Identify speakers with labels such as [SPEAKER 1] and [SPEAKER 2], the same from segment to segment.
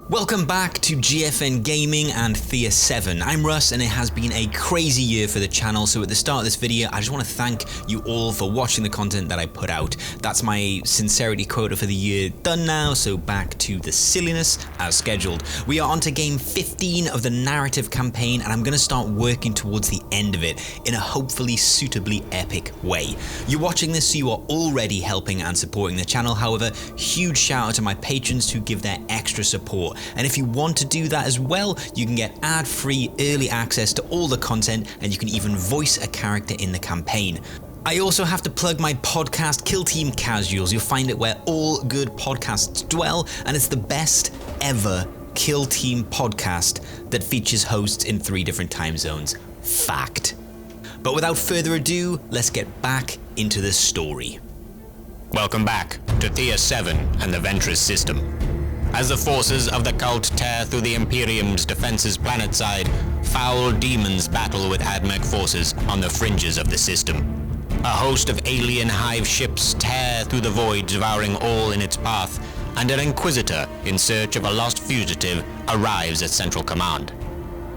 [SPEAKER 1] Welcome back to GFN Gaming and Thea 7. I'm Russ and it has been a crazy year for the channel, so at the start of this video I just want to thank you all for watching the content that I put out. That's my sincerity quota for the year done now, so back to the silliness as scheduled. We are on to game 15 of the narrative campaign and I'm going to start working towards the end of it in a hopefully suitably epic way. You're watching this so you are already helping and supporting the channel, however, huge shout out to my patrons who give their extra support. And if you want to do that as well, you can get ad-free early access to all the content and you can even voice a character in the campaign. I also have to plug my podcast, Kill Team Casuals. You'll find it where all good podcasts dwell, and it's the best ever Kill Team podcast that features hosts in 3 different time zones. Fact. But without further ado, let's get back into the story.
[SPEAKER 2] Welcome back to Thea 7 and the Ventress system. As the forces of the cult tear through the Imperium's defenses planetside, foul demons battle with Admech forces on the fringes of the system. A host of alien hive ships tear through the void, devouring all in its path, and an Inquisitor in search of a lost fugitive arrives at Central Command.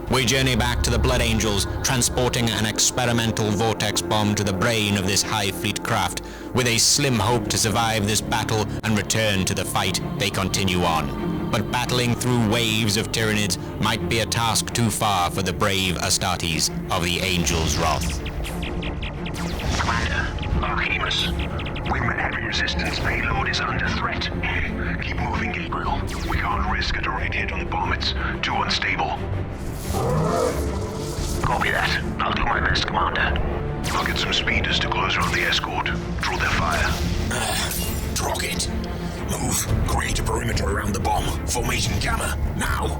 [SPEAKER 2] We journey back to the Blood Angels, transporting an experimental vortex bomb to the brain of this HIVE Fleet craft. With a slim hope to survive this battle and return to the fight, they continue on. But battling through waves of Tyranids might be a task too far for the brave Astartes of the Angel's Wrath.
[SPEAKER 3] Commander, Archimus. Wingman heavy resistance payload is under threat. Keep moving, Gabriel. We can't risk a direct hit on the bomb. It's too unstable. Copy that. I'll do my best, Commander. I'll get some speeders to close around the escort. Draw their fire.
[SPEAKER 4] Rocket. Move. Create a perimeter around the bomb. Formation Gamma. Now.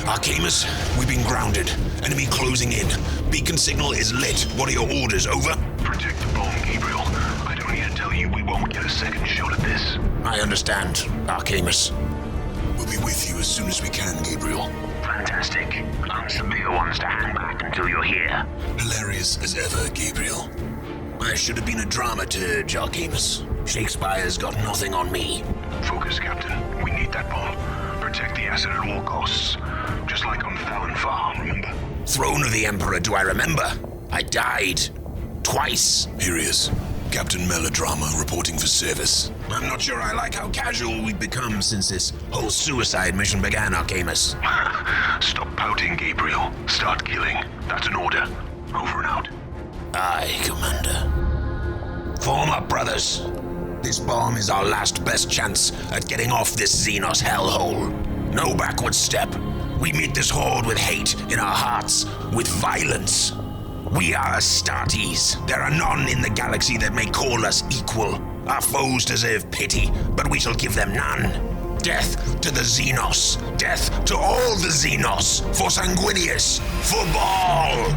[SPEAKER 4] Archimus, we've been grounded. Enemy closing in. Beacon signal is lit. What are your orders? Over?
[SPEAKER 3] Protect the bomb, Gabriel. I don't need to tell you we won't get a second shot at this.
[SPEAKER 4] I understand, Archimus. We'll be with you as soon as we can, Gabriel.
[SPEAKER 3] Fantastic. Arm some bigger ones to hang back until you're here.
[SPEAKER 4] Hilarious as ever, Gabriel. I should have been a dramaturge, Archimus. Shakespeare's got nothing on me.
[SPEAKER 3] Focus, Captain. We need that bomb. Protect the asset at all costs. Just like on Fallon Farm, remember?
[SPEAKER 4] Throne of the Emperor, do I remember? I died. Twice. Here he is. Captain Melodrama reporting for service. I'm not sure I like how casual we've become since this whole suicide mission began, Archimus.
[SPEAKER 3] Stop pouting, Gabriel. Start killing. That's an order. Over and out.
[SPEAKER 4] Aye, Commander. Form up, brothers. This bomb is our last best chance at getting off this Xenos hellhole. No backward step. We meet this horde with hate in our hearts, with violence. We are Astartes. There are none in the galaxy that may call us equal. Our foes deserve pity, but we shall give them none. Death to the Xenos. Death to all the Xenos. For Sanguinius. For Baal.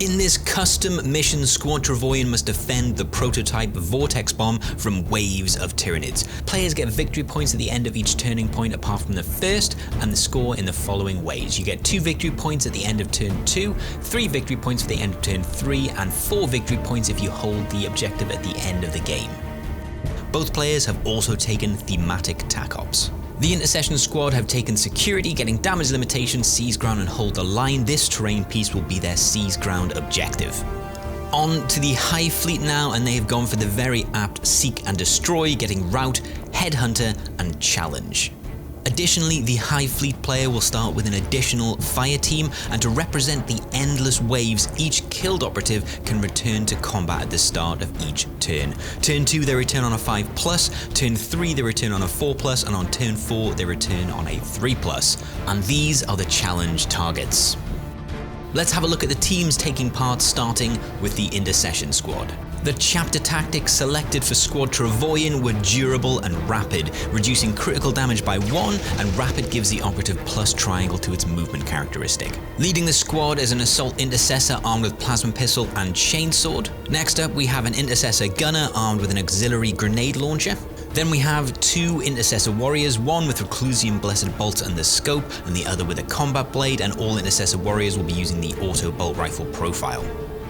[SPEAKER 1] In this custom mission, Squad Travoyan must defend the prototype Vortex Bomb from waves of Tyranids. Players get victory points at the end of each turning point apart from the first, and the score in the following ways. You get 2 victory points at the end of turn 2, 3 victory points at the end of turn 3, and 4 victory points if you hold the objective at the end of the game. Both players have also taken thematic tac ops. The Intercession squad have taken security, getting damage limitation, seize ground and hold the line. This terrain piece will be their seize ground objective. On to the HIVE Fleet now, and they have gone for the very apt Seek and Destroy, getting Rout, Headhunter and Challenge. Additionally, the HIVE Fleet player will start with an additional fire team, and to represent the endless waves, each killed operative can return to combat at the start of each turn. Turn 2 they return on a 5+, turn 3 they return on a 4+, and on turn 4 they return on a 3+. And these are the challenge targets. Let's have a look at the teams taking part, starting with the Intercession squad. The chapter tactics selected for Squad Travoyan were durable and rapid, reducing critical damage by 1, and rapid gives the operative plus triangle to its movement characteristic. Leading the squad is an assault intercessor armed with plasma pistol and chainsword. Next up we have an intercessor gunner armed with an auxiliary grenade launcher. Then we have 2 Intercessor Warriors, one with Reclusium Blessed Bolt and the Scope, and the other with a Combat Blade, and all Intercessor Warriors will be using the Auto Bolt Rifle profile.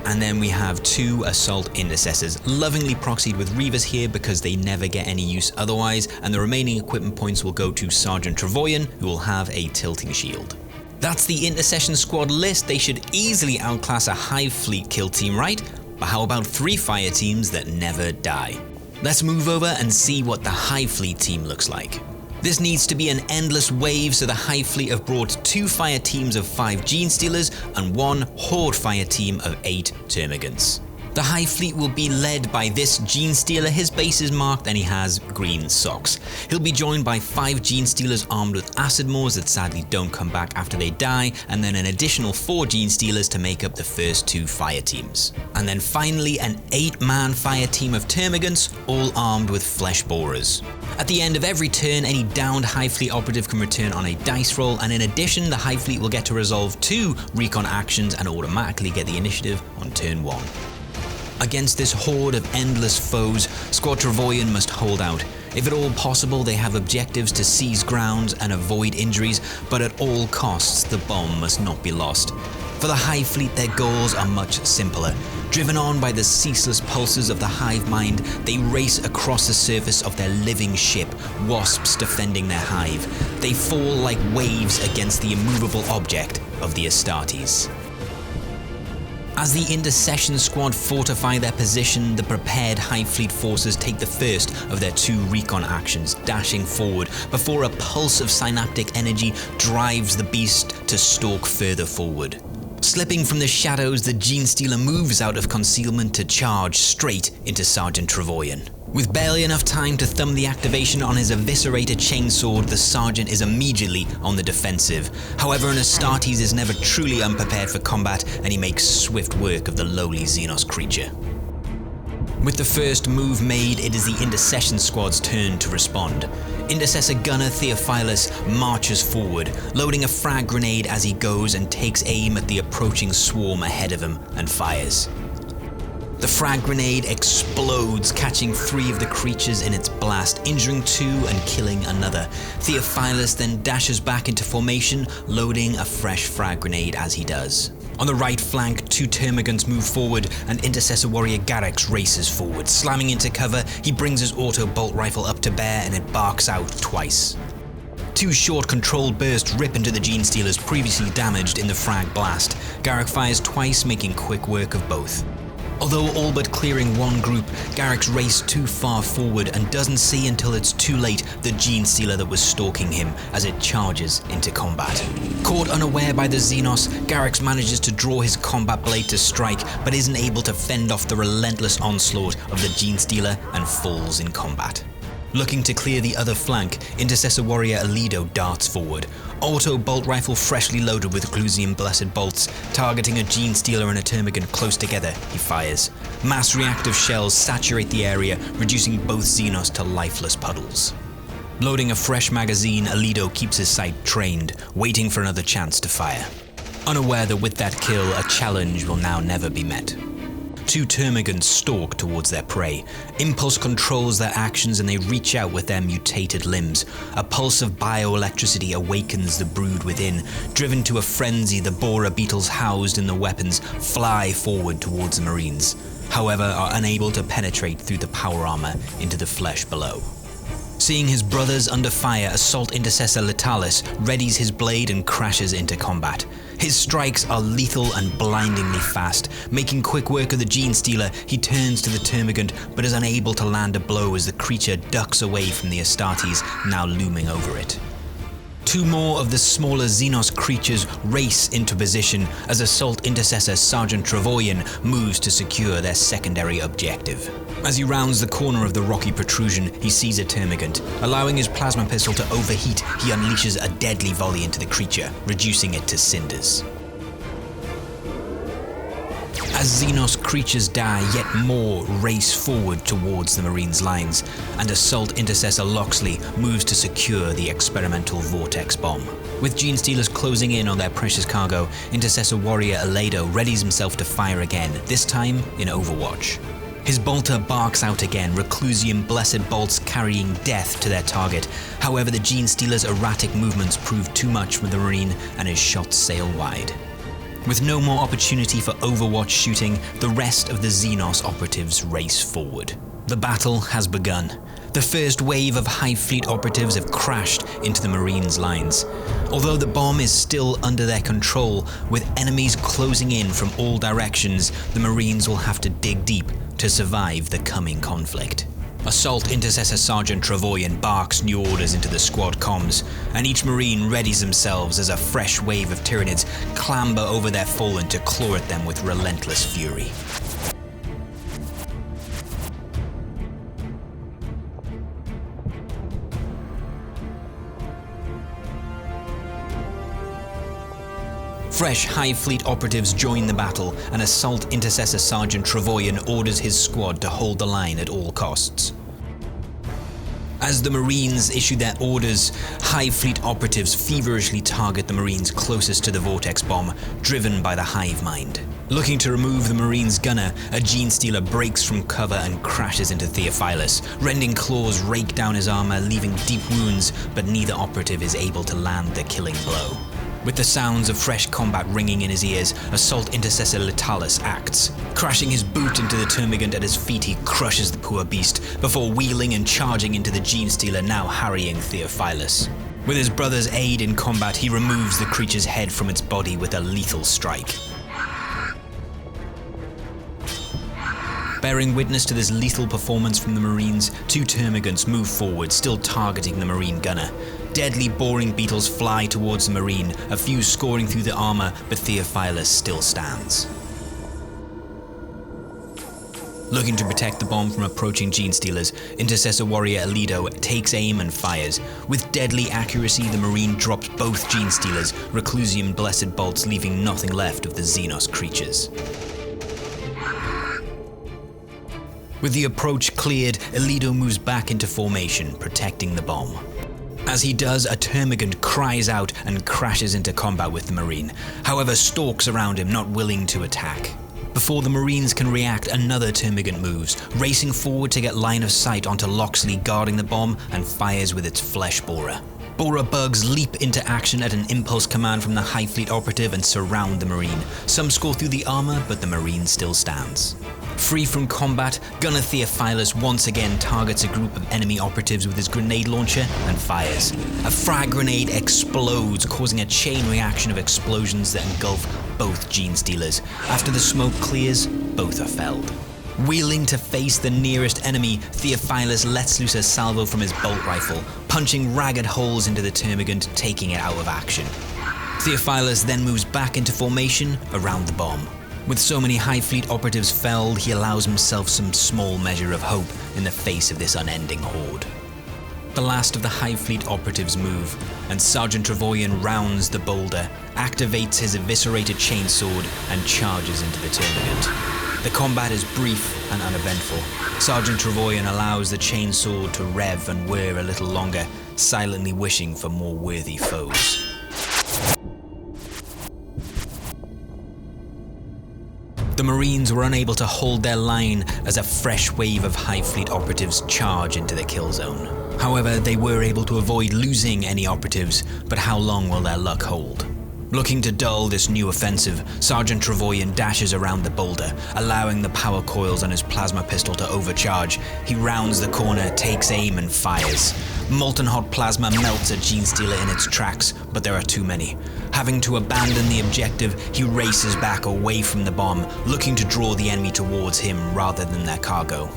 [SPEAKER 1] And then we have 2 Assault Intercessors, lovingly proxied with Reavers here because they never get any use otherwise, and the remaining equipment points will go to Sergeant Travoyan, who will have a tilting shield. That's the Intercession squad list. They should easily outclass a Hive Fleet kill team, right? But how about 3 fire teams that never die? Let's move over and see what the Hive Fleet team looks like. This needs to be an endless wave, so the Hive Fleet have brought 2 fire teams of 5 Gene Stealers and 1 Horde fire team of 8 Termagants. The Hive Fleet will be led by this Gene Stealer. His base is marked and he has green socks. He'll be joined by 5 Gene Stealers armed with acid maws that sadly don't come back after they die, and then an additional 4 Gene Stealers to make up the first 2 fire teams. And then finally an 8-man fire team of Termagants, all armed with flesh borers. At the end of every turn, any downed Hive Fleet operative can return on a dice roll, and in addition, the Hive Fleet will get to resolve 2 recon actions and automatically get the initiative on turn 1. Against this horde of endless foes, Squad Travoyan must hold out. If at all possible, they have objectives to seize grounds and avoid injuries, but at all costs, the bomb must not be lost. For the Hive Fleet, their goals are much simpler. Driven on by the ceaseless pulses of the hive mind, they race across the surface of their living ship, wasps defending their hive. They fall like waves against the immovable object of the Astartes. As the Intercession squad fortify their position, the prepared Hive Fleet forces take the first of their 2 recon actions, dashing forward before a pulse of synaptic energy drives the beast to stalk further forward. Slipping from the shadows, the Gene Stealer moves out of concealment to charge straight into Sergeant Travoyan. With barely enough time to thumb the activation on his eviscerated chainsword, the Sergeant is immediately on the defensive. However, an Astartes is never truly unprepared for combat, and he makes swift work of the lowly Xenos creature. With the first move made, it is the Intercession squad's turn to respond. Intercessor Gunner Theophilus marches forward, loading a frag grenade as he goes and takes aim at the approaching swarm ahead of him and fires. The frag grenade explodes, catching 3 of the creatures in its blast, injuring 2 and killing another. Theophilus then dashes back into formation, loading a fresh frag grenade as he does. On the right flank, 2 Termagants move forward, and Intercessor Warrior Garrix races forward. Slamming into cover, he brings his auto bolt rifle up to bear and it barks out twice. 2 short controlled bursts rip into the Gene Stealers previously damaged in the frag blast. Garrix fires twice, making quick work of both. Although all but clearing 1 group, Garrix raced too far forward and doesn't see until it's too late the Gene Stealer that was stalking him as it charges into combat. Caught unaware by the Xenos, Garrix manages to draw his combat blade to strike, but isn't able to fend off the relentless onslaught of the Gene Stealer and falls in combat. Looking to clear the other flank, Intercessor Warrior Alido darts forward. Auto bolt rifle freshly loaded with Reclusium Blessed Bolts, targeting a Gene Stealer and a Termagant close together, he fires. Mass reactive shells saturate the area, reducing both Xenos to lifeless puddles. Loading a fresh magazine, Alido keeps his sight trained, waiting for another chance to fire. Unaware that with that kill, a challenge will now never be met. 2 Termagants stalk towards their prey. Impulse controls their actions and they reach out with their mutated limbs. A pulse of bioelectricity awakens the brood within. Driven to a frenzy, the borer beetles housed in the weapons fly forward towards the Marines, however are unable to penetrate through the power armor into the flesh below. Seeing his brothers under fire, Assault Intercessor Letalis readies his blade and crashes into combat. His strikes are lethal and blindingly fast. Making quick work of the Gene Stealer, he turns to the Termagant but is unable to land a blow as the creature ducks away from the Astartes now looming over it. 2 more of the smaller Xenos creatures race into position as Assault Intercessor Sergeant Travoyan moves to secure their secondary objective. As he rounds the corner of the rocky protrusion, he sees a Termagant. Allowing his plasma pistol to overheat, he unleashes a deadly volley into the creature, reducing it to cinders. As Xenos creatures die, yet more race forward towards the Marines' lines, and Assault Intercessor Loxley moves to secure the experimental vortex bomb. With Gene Stealers closing in on their precious cargo, Intercessor Warrior Aledo readies himself to fire again, this time in Overwatch. His bolter barks out again, Reclusium blessed bolts carrying death to their target. However, the Genestealer's erratic movements prove too much for the Marine and his shots sail wide. With no more opportunity for overwatch shooting, the rest of the Xenos operatives race forward. The battle has begun. The first wave of Hive Fleet operatives have crashed into the Marines' lines. Although the bomb is still under their control, with enemies closing in from all directions, the Marines will have to dig deep to survive the coming conflict. Assault Intercessor Sergeant Travoyan barks new orders into the squad comms, and each Marine readies themselves as a fresh wave of Tyranids clamber over their fallen to claw at them with relentless fury. Fresh Hive Fleet operatives join the battle, and Assault Intercessor Sergeant Travoyan orders his squad to hold the line at all costs. As the Marines issue their orders, Hive Fleet operatives feverishly target the Marines closest to the Vortex bomb, driven by the Hive Mind. Looking to remove the Marine's gunner, a Genestealer breaks from cover and crashes into Theophilus. Rending claws rake down his armor, leaving deep wounds, but neither operative is able to land the killing blow. With the sounds of fresh combat ringing in his ears, Assault Intercessor Letalis acts. Crashing his boot into the Termagant at his feet, he crushes the poor beast, before wheeling and charging into the Genestealer now harrying Theophilus. With his brother's aid in combat, he removes the creature's head from its body with a lethal strike. Bearing witness to this lethal performance from the Marines, two Termagants move forward, still targeting the Marine gunner. Deadly boring beetles fly towards the Marine, a few scoring through the armor, but Theophilus still stands. Looking to protect the bomb from approaching Genestealers, Intercessor Warrior Alido takes aim and fires. With deadly accuracy, the Marine drops both Genestealers, Reclusium blessed bolts leaving nothing left of the Xenos creatures. With the approach cleared, Alido moves back into formation, protecting the bomb. As he does, a Termagant cries out and crashes into combat with the Marine, however stalks around him, not willing to attack. Before the Marines can react, another Termagant moves, racing forward to get line of sight onto Loxley guarding the bomb, and fires with its flesh borer. Borer bugs leap into action at an impulse command from the Hive Fleet operative and surround the Marine. Some score through the armor, but the Marine still stands. Free from combat, Gunner Theophilus once again targets a group of enemy operatives with his grenade launcher and fires. A frag grenade explodes, causing a chain reaction of explosions that engulf both Genestealers. After the smoke clears, both are felled. Wheeling to face the nearest enemy, Theophilus lets loose a salvo from his bolt rifle, punching ragged holes into the Termagant, taking it out of action. Theophilus then moves back into formation around the bomb. With so many Hive Fleet operatives felled, he allows himself some small measure of hope in the face of this unending horde. The last of the Hive Fleet operatives move, and Sergeant Travoyan rounds the boulder, activates his eviscerated chainsword, and charges into the Termagant. The combat is brief and uneventful. Sergeant Travoyan allows the chainsword to rev and whir a little longer, silently wishing for more worthy foes. The Marines were unable to hold their line as a fresh wave of Hive Fleet operatives charge into the kill zone. However, they were able to avoid losing any operatives, but how long will their luck hold? Looking to dull this new offensive, Sergeant Travoyan dashes around the boulder, allowing the power coils on his plasma pistol to overcharge. He rounds the corner, takes aim, and fires. Molten hot plasma melts a Genestealer in its tracks, but there are too many. Having to abandon the objective, he races back away from the bomb, looking to draw the enemy towards him rather than their cargo.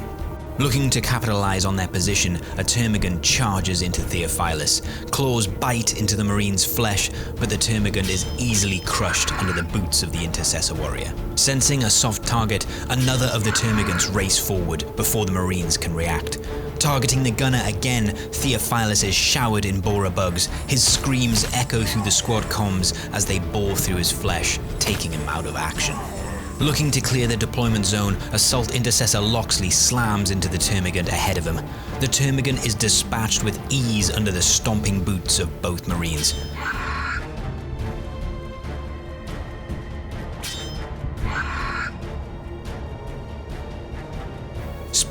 [SPEAKER 1] Looking to capitalize on their position, a Termagant charges into Theophilus. Claws bite into the Marine's flesh, but the Termagant is easily crushed under the boots of the Intercessor Warrior. Sensing a soft target, another of the Termagants race forward before the Marines can react. Targeting the gunner again, Theophilus is showered in borer bugs. His screams echo through the squad comms as they bore through his flesh, taking him out of action. Looking to clear the deployment zone, Assault Intercessor Loxley slams into the Termagant ahead of him. The Termagant is dispatched with ease under the stomping boots of both Marines.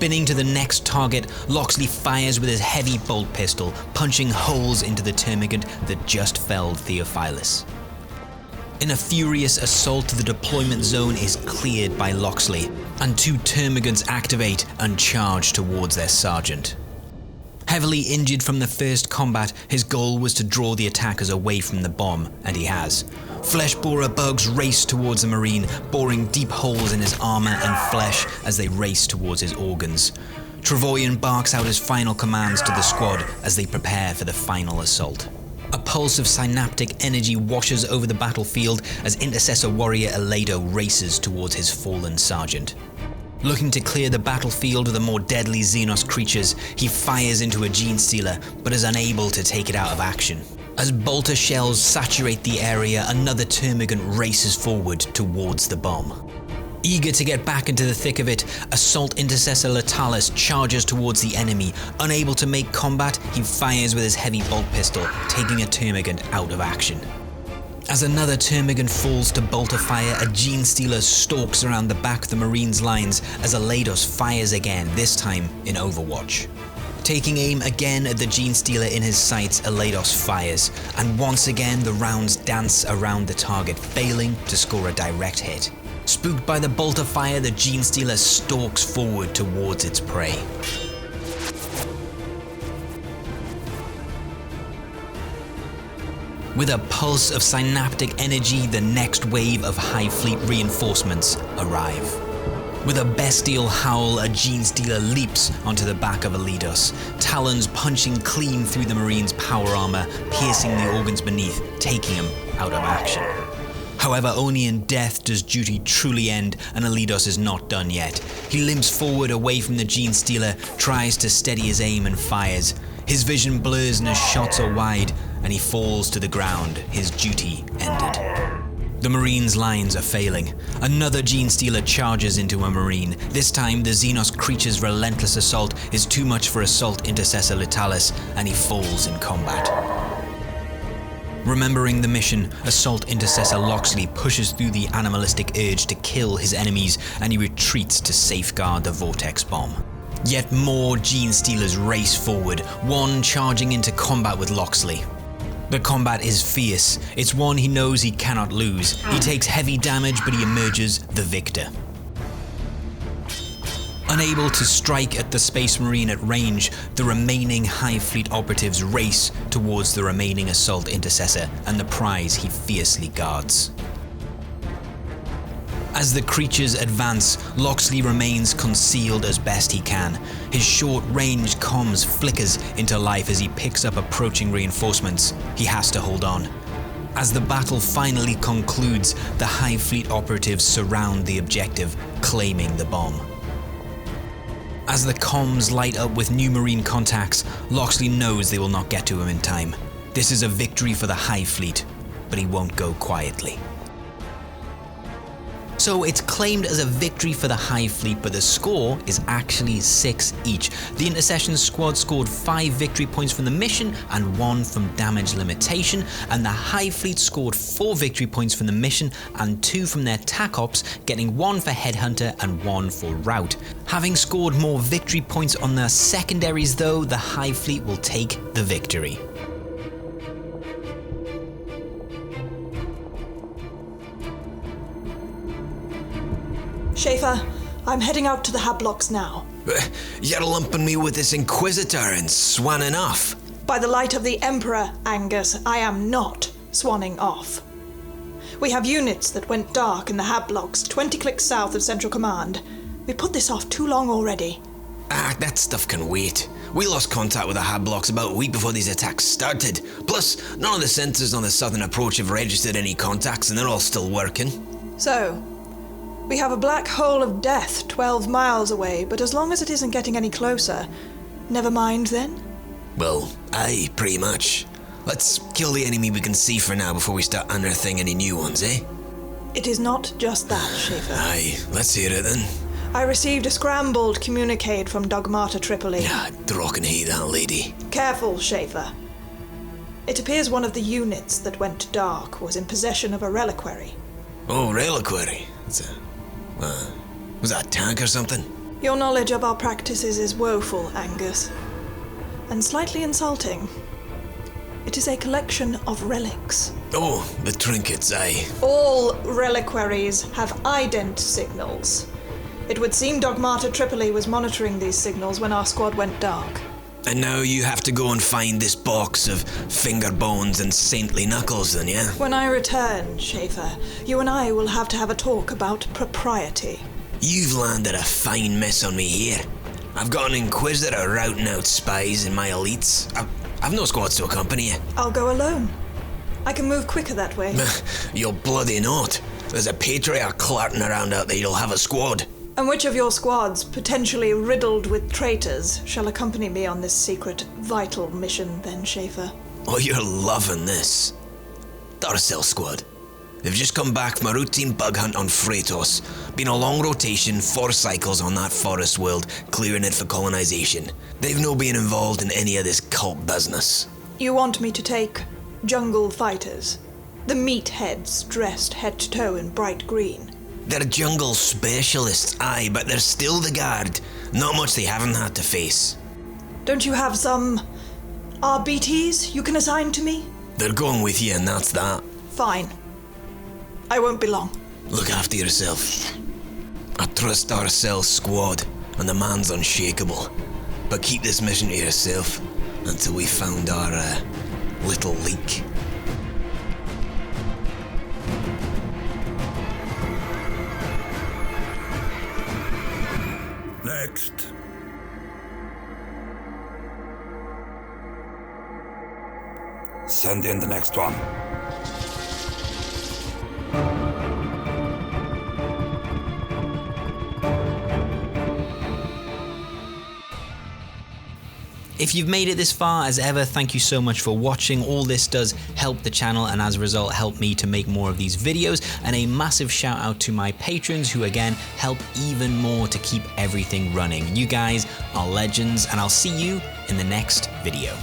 [SPEAKER 1] Spinning to the next target, Loxley fires with his heavy bolt pistol, punching holes into the termagant that just felled Theophilus. In a furious assault, the deployment zone is cleared by Loxley, and 2 termagants activate and charge towards their sergeant. Heavily injured from the first combat, his goal was to draw the attackers away from the bomb, and he has. Flesh borer bugs race towards the Marine, boring deep holes in his armor and flesh as they race towards his organs. Travoyan barks out his final commands to the squad as they prepare for the final assault. A pulse of synaptic energy washes over the battlefield as Intercessor warrior Aledo races towards his fallen sergeant. Looking to clear the battlefield of the more deadly Xenos creatures, he fires into a Gene Stealer, but is unable to take it out of action. As bolter shells saturate the area, another termagant races forward towards the bomb. Eager to get back into the thick of it, Assault Intercessor Latalis charges towards the enemy. Unable to make combat, he fires with his heavy bolt pistol, taking a termagant out of action. As another termagant falls to bolter fire, a Gene Stealer stalks around the back of the Marines' lines as Aledos fires again, this time in Overwatch. Taking aim again at the Gene Stealer in his sights, Aledos fires, and once again the rounds dance around the target, failing to score a direct hit. Spooked by the bolter fire, the Gene Stealer stalks forward towards its prey. With a pulse of synaptic energy, the next wave of HIVE Fleet reinforcements arrive. With a bestial howl, a Gene Stealer leaps onto the back of Aledos, talons punching clean through the Marine's power armor, piercing the organs beneath, taking him out of action. However, only in death does duty truly end, and Aledos is not done yet. He limps forward away from the Gene Stealer, tries to steady his aim and fires. His vision blurs and his shots are wide, and he falls to the ground, his duty ended. The Marine's lines are failing. Another Gene Stealer charges into a Marine. This time, the Xenos creature's relentless assault is too much for Assault Intercessor Latalis, and he falls in combat. Remembering the mission, Assault Intercessor Loxley pushes through the animalistic urge to kill his enemies, and he retreats to safeguard the Vortex Bomb. Yet more Gene Stealers race forward, one charging into combat with Loxley. The combat is fierce. It's one he knows he cannot lose. He takes heavy damage, but he emerges the victor. Unable to strike at the Space Marine at range, the remaining HIVE Fleet operatives race towards the remaining Assault Intercessor and the prize he fiercely guards. As the creatures advance, Loxley remains concealed as best he can. His short-range comms flickers into life as he picks up approaching reinforcements. He has to hold on. As the battle finally concludes, the HIVE Fleet operatives surround the objective, claiming the bomb. As the comms light up with new Marine contacts, Loxley knows they will not get to him in time. This is a victory for the HIVE Fleet, but he won't go quietly. So it's claimed as a victory for the HIVE Fleet, but the score is actually 6 each. The Intercession squad scored 5 victory points from the mission and 1 from damage limitation, and the HIVE Fleet scored 4 victory points from the mission and 2 from their TAC Ops, getting 1 for Headhunter and 1 for Rout. Having scored more victory points on their secondaries though, the HIVE Fleet will take the victory.
[SPEAKER 5] Schaefer, I'm heading out to the hab blocks now.
[SPEAKER 4] You're lumping me with this Inquisitor and swanning off.
[SPEAKER 5] By the light of the Emperor, Angus, I am not swanning off. We have units that went dark in the hab blocks 20 clicks south of Central Command. We put this off too long already.
[SPEAKER 4] That stuff can wait. We lost contact with the hab blocks about a week before these attacks started. Plus, none of the sensors on the southern approach have registered any contacts and they're all still working.
[SPEAKER 5] So, we have a black hole of death 12 miles away, but as long as it isn't getting any closer, never mind then?
[SPEAKER 4] Well, aye, pretty much. Let's kill the enemy we can see for now before we start unearthing any new ones, eh?
[SPEAKER 5] It is not just that, Schaefer.
[SPEAKER 4] Aye, let's hear it then.
[SPEAKER 5] I received a scrambled communicate from Dogmata Tripoli.
[SPEAKER 4] Draw can hate that lady.
[SPEAKER 5] Careful, Schaefer. It appears one of the units that went dark was in possession of a reliquary.
[SPEAKER 4] Oh, reliquary. Was that a tank or something?
[SPEAKER 5] Your knowledge of our practices is woeful, Angus, and slightly insulting. It is a collection of relics.
[SPEAKER 6] Oh, the trinkets, aye.
[SPEAKER 5] All reliquaries have ident signals. It would seem Dogmata Tripoli was monitoring these signals when our squad went dark.
[SPEAKER 6] And now you have to go and find this box of finger bones and saintly knuckles then, yeah?
[SPEAKER 5] When I return, Schaefer, you and I will have to have a talk about propriety.
[SPEAKER 6] You've landed a fine mess on me here. I've got an Inquisitor routing out spies in my elites. I've no squads to accompany you.
[SPEAKER 5] I'll go alone. I can move quicker that way.
[SPEAKER 6] You'll bloody not. There's a patriarch clarting around out there who'll have a squad.
[SPEAKER 5] And which of your squads, potentially riddled with traitors, shall accompany me on this secret, vital mission then, Schaefer?
[SPEAKER 6] Oh, you're loving this. Darcel squad. They've just come back from a routine bug hunt on Fratos. Been a long rotation, 4 cycles on that forest world, clearing it for colonization. They've no been involved in any of this cult business.
[SPEAKER 5] You want me to take jungle fighters? The meatheads dressed head to toe in bright green?
[SPEAKER 6] They're jungle specialists, aye, but they're still the guard. Not much they haven't had to face.
[SPEAKER 5] Don't you have some RBTs you can assign to me?
[SPEAKER 6] They're going with you and that's that.
[SPEAKER 5] Fine. I won't be long.
[SPEAKER 6] Look after yourself. I trust Darcel's squad, and the man's unshakable. But keep this mission to yourself until we found our little leak.
[SPEAKER 4] Next.
[SPEAKER 7] Send in the next one.
[SPEAKER 1] If you've made it this far, as ever, thank you so much for watching. All this does help the channel and as a result help me to make more of these videos, and a massive shout out to my patrons who again help even more to keep everything running. You guys are legends, and I'll see you in the next video.